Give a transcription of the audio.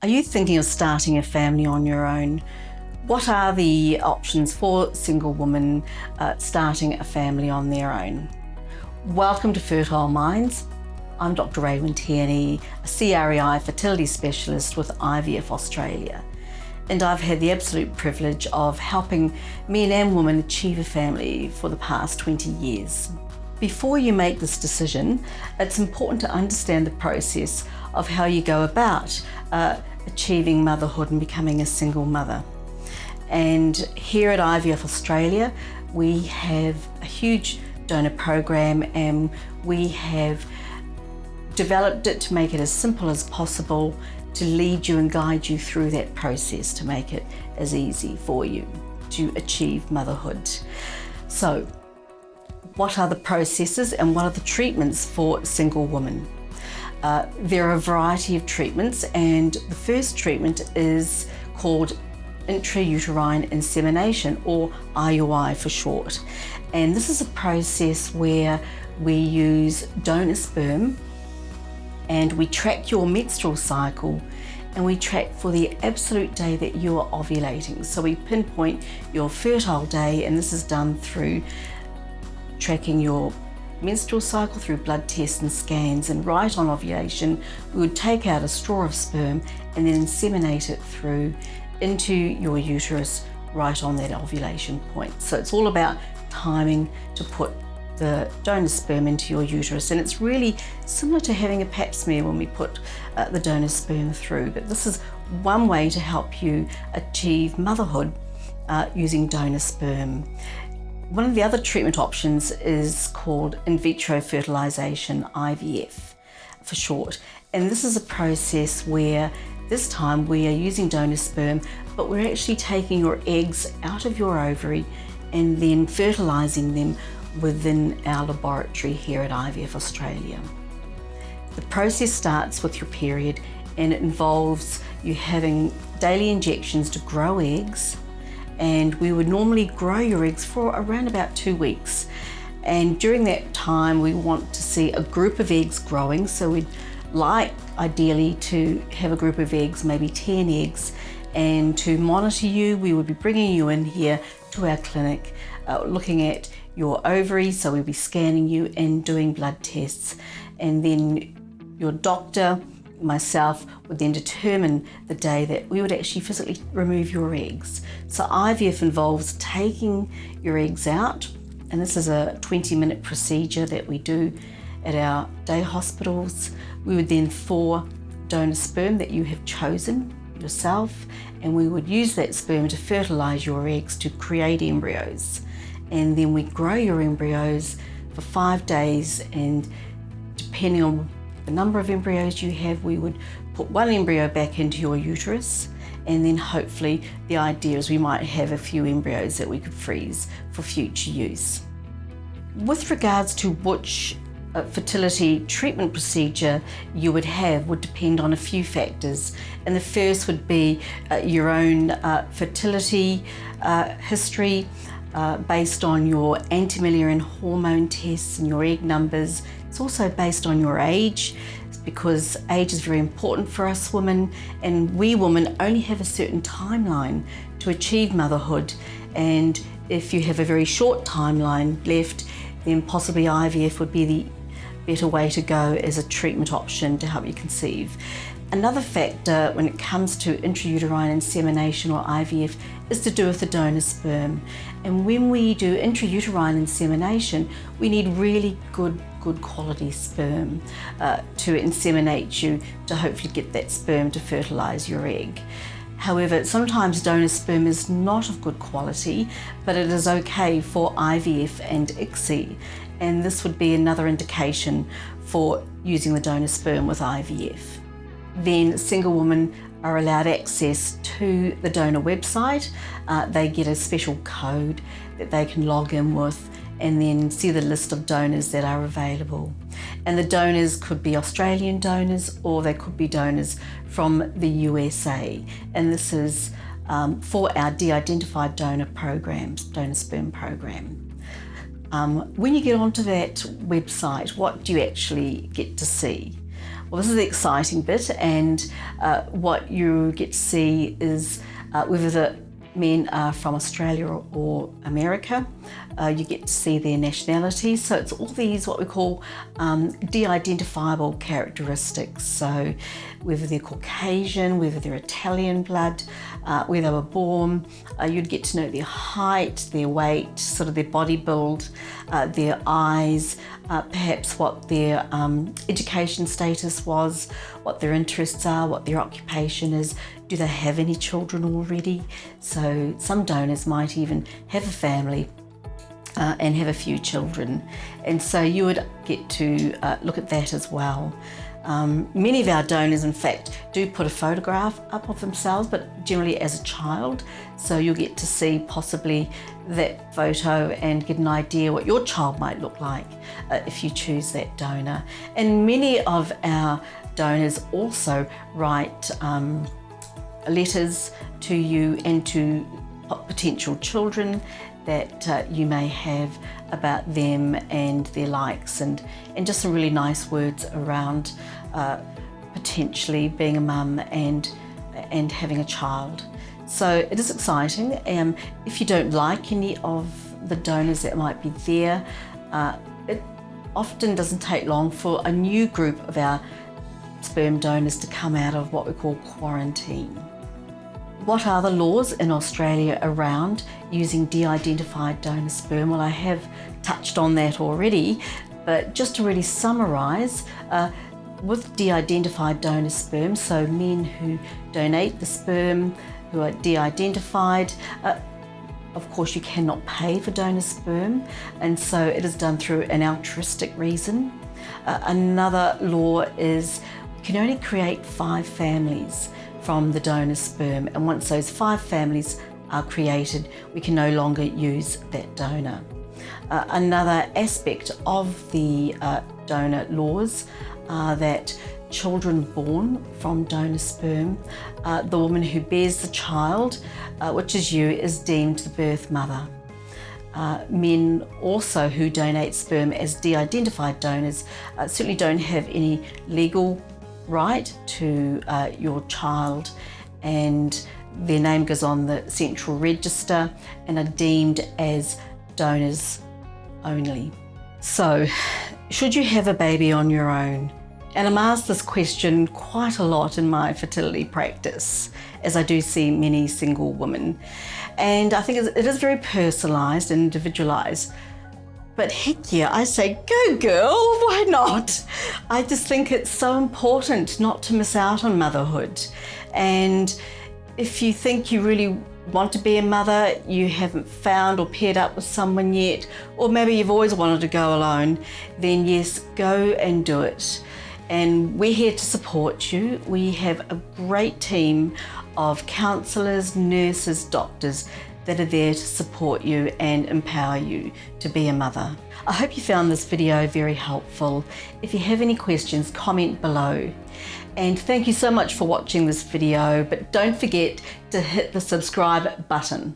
Are you thinking of starting a family on your own? What are the options for single women starting a family on their own? Welcome to Fertile Minds. I'm Dr. Raewyn Teirney, a CREI fertility specialist with IVFAustralia. And I've had the absolute privilege of helping men and women achieve a family for the past 20 years. Before you make this decision, it's important to understand the process of how you go about achieving motherhood and becoming a single mother. And here at IVFAustralia, we have a huge donor program, and we have developed it to make it as simple as possible, to lead you and guide you through that process, to make it as easy for you to achieve motherhood. So, what are the processes and what are the treatments for single women? There are a variety of treatments, and the first treatment is called Intrauterine insemination, or IUI for short. And this is a process where we use donor sperm and we track your menstrual cycle, and we track for the absolute day that you are ovulating. So we pinpoint your fertile day, and this is done through tracking your menstrual cycle through blood tests and scans. And right on ovulation, we would take out a straw of sperm and then inseminate it through into your uterus right on that ovulation point. So it's all about timing to put the donor sperm into your uterus, and it's really similar to having a pap smear when we put the donor sperm through. But this is one way to help you achieve motherhood using donor sperm. One of the other treatment options is called in vitro fertilization, IVF for short. And this is a process where this time we are using donor sperm, but we're actually taking your eggs out of your ovary and then fertilizing them within our laboratory here at IVFAustralia. The process starts with your period, and it involves you having daily injections to grow eggs. And we would normally grow your eggs for around about 2 weeks. And during that time, we want to see a group of eggs growing. So we'd like ideally to have a group of eggs, maybe 10 eggs. And to monitor you, we would be bringing you in here to our clinic, looking at your ovaries. So we'll be scanning you and doing blood tests. And then your doctor, myself, would then determine the day that we would actually physically remove your eggs. So IVF involves taking your eggs out, and this is a 20-minute procedure that we do at our day hospitals. We would then thaw donor sperm that you have chosen yourself, and we would use that sperm to fertilize your eggs to create embryos. And then we grow your embryos for 5 days, and depending on the number of embryos you have, we would put one embryo back into your uterus, and then hopefully the idea is we might have a few embryos that we could freeze for future use. With regards to which fertility treatment procedure you would have would depend on a few factors, and the first would be your own fertility history based on your anti-Mullerian hormone tests and your egg numbers. It's also based on your age, because age is very important for us women, and we women only have a certain timeline to achieve motherhood. And if you have a very short timeline left, then possibly IVF would be the better way to go as a treatment option to help you conceive. Another factor when it comes to intrauterine insemination or IVF is to do with the donor sperm. And when we do intrauterine insemination, we need really good quality sperm to inseminate you, to hopefully get that sperm to fertilize your egg. However, sometimes donor sperm is not of good quality, but it is okay for IVF and ICSI. And this would be another indication for using the donor sperm with IVF. Then single women are allowed access to the donor website. They get a special code that they can log in with and then see the list of donors that are available. And the donors could be Australian donors, or they could be donors from the USA. And this is for our de-identified donor programs, donor sperm program. When you get onto that website, what do you actually get to see? Well, this is the exciting bit, and what you get to see is whether the men are from Australia or America. You get to see their nationality. So it's all these what we call de-identifiable characteristics. So whether they're Caucasian, whether they're Italian blood, where they were born, you'd get to know their height, their weight, sort of their body build, their eyes, perhaps what their education status was, what their interests are, what their occupation is. Do they have any children already? So some donors might even have a family and have a few children. And so you would get to look at that as well. Many of our donors, in fact, do put a photograph up of themselves, but generally as a child. So you'll get to see possibly that photo and get an idea what your child might look like if you choose that donor. And many of our donors also write letters to you and to potential children that you may have about them and their likes, and just some really nice words around potentially being a mum and having a child. So it is exciting. If you don't like any of the donors that might be there, it often doesn't take long for a new group of our sperm donors to come out of what we call quarantine. What are the laws in Australia around using de-identified donor sperm? Well, I have touched on that already, but just to really summarise, with de-identified donor sperm, so men who donate the sperm who are de-identified, of course you cannot pay for donor sperm, and so it is done through an altruistic reason. Another law is you can only create 5 families from the donor sperm, and once those 5 families are created, we can no longer use that donor. Another aspect of the donor laws are that children born from donor sperm, the woman who bears the child, which is you, is deemed the birth mother. Men also who donate sperm as de-identified donors certainly don't have any legal right to your child, and their name goes on the central register and are deemed as donors only. So, should you have a baby on your own? And I'm asked this question quite a lot in my fertility practice, as I do see many single women. And I think it is very personalised and individualised. But heck yeah, I say, go girl, why not? I just think it's so important not to miss out on motherhood. And if you think you really want to be a mother, you haven't found or paired up with someone yet, or maybe you've always wanted to go alone, then yes, go and do it. And we're here to support you. We have a great team of counsellors, nurses, doctors that are there to support you and empower you to be a mother. I hope you found this video very helpful. If you have any questions, comment below. And thank you so much for watching this video, but don't forget to hit the subscribe button.